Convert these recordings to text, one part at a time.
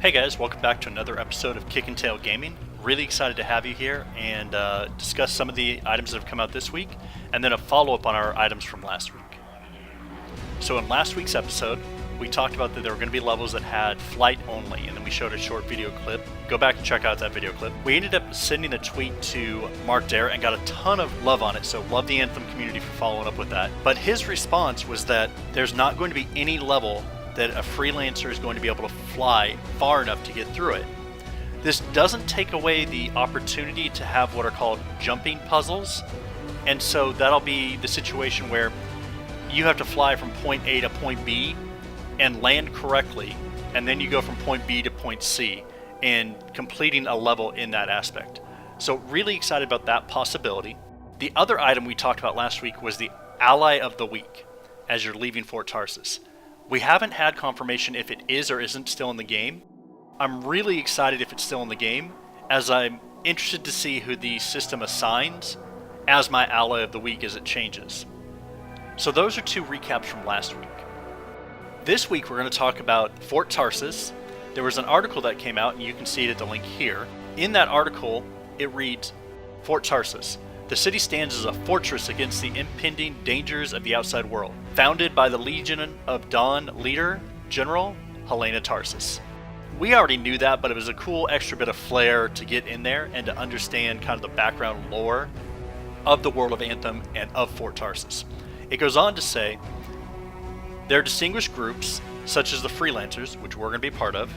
Hey guys, welcome back to another episode of Kick and Tail Gaming. Really excited to have you here and discuss some of the items that have come out this week, and then a follow-up on our items from last week. So in last week's episode, we talked about that there were going to be levels that had flight only, and then we showed a short video clip. Go back and check out that video clip. We ended up sending a tweet to Mark Dare and got a ton of love on it, so love the Anthem community for following up with that. But his response was that there's not going to be any level that a freelancer is going to be able to fly far enough to get through it. This doesn't take away the opportunity to have what are called jumping puzzles, and so that'll be the situation where you have to fly from point A to point B and land correctly, and then you go from point B to point C and completing a level in that aspect. So really excited about that possibility. The other item we talked about last week was the Ally of the Week as you're leaving Fort Tarsus. We haven't had confirmation if it is or isn't still in the game. I'm really excited if it's still in the game, as I'm interested to see who the system assigns as my Ally of the Week as it changes. So those are two recaps from last week. This week we're going to talk about Fort Tarsus. There was an article that came out, and you can see it at the link here. In that article, it reads, Fort Tarsus. The city stands as a fortress against the impending dangers of the outside world. Founded by the Legion of Dawn leader, General Helena Tarsus. We already knew that, but it was a cool extra bit of flair to get in there and to understand kind of the background lore of the world of Anthem and of Fort Tarsus. It goes on to say, there are distinguished groups, such as the Freelancers, which we're going to be part of.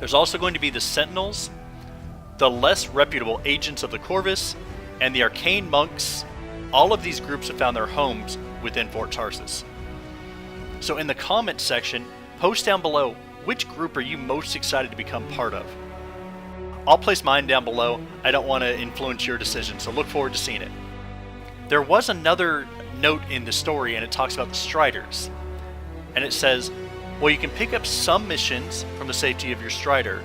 There's also going to be the Sentinels, the less reputable Agents of the Corvus, and the Arcane Monks. All of these groups have found their homes within Fort Tarsus. So in the comments section, post down below, which group are you most excited to become part of? I'll place mine down below. I don't want to influence your decision, so look forward to seeing it. There was another note in the story, and it talks about the Striders. And it says, well, you can pick up some missions from the safety of your Strider.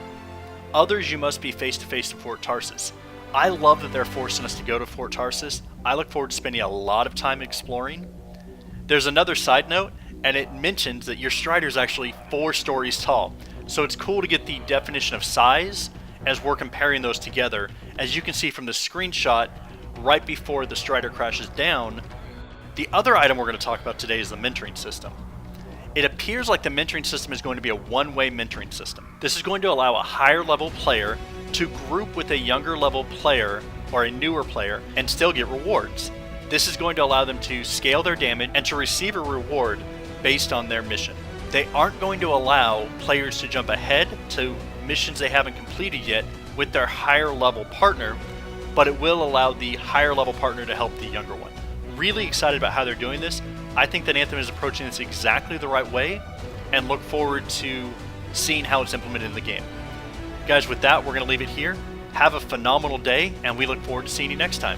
Others you must be face-to-face to Fort Tarsus. I love that they're forcing us to go to Fort Tarsus. I look forward to spending a lot of time exploring. There's another side note, and it mentions that your Strider is actually 4 stories tall. So it's cool to get the definition of size as we're comparing those together. As you can see from the screenshot, right before the Strider crashes down, the other item we're going to talk about today is the mentoring system. It appears like the mentoring system is going to be a one-way mentoring system. This is going to allow a higher level player to group with a younger level player or a newer player and still get rewards. This is going to allow them to scale their damage and to receive a reward based on their mission. They aren't going to allow players to jump ahead to missions they haven't completed yet with their higher level partner, but it will allow the higher level partner to help the younger one. Really excited about how they're doing this. I think that Anthem is approaching this exactly the right way and look forward to seeing how it's implemented in the game. Guys, with that, we're going to leave it here. Have a phenomenal day, and we look forward to seeing you next time.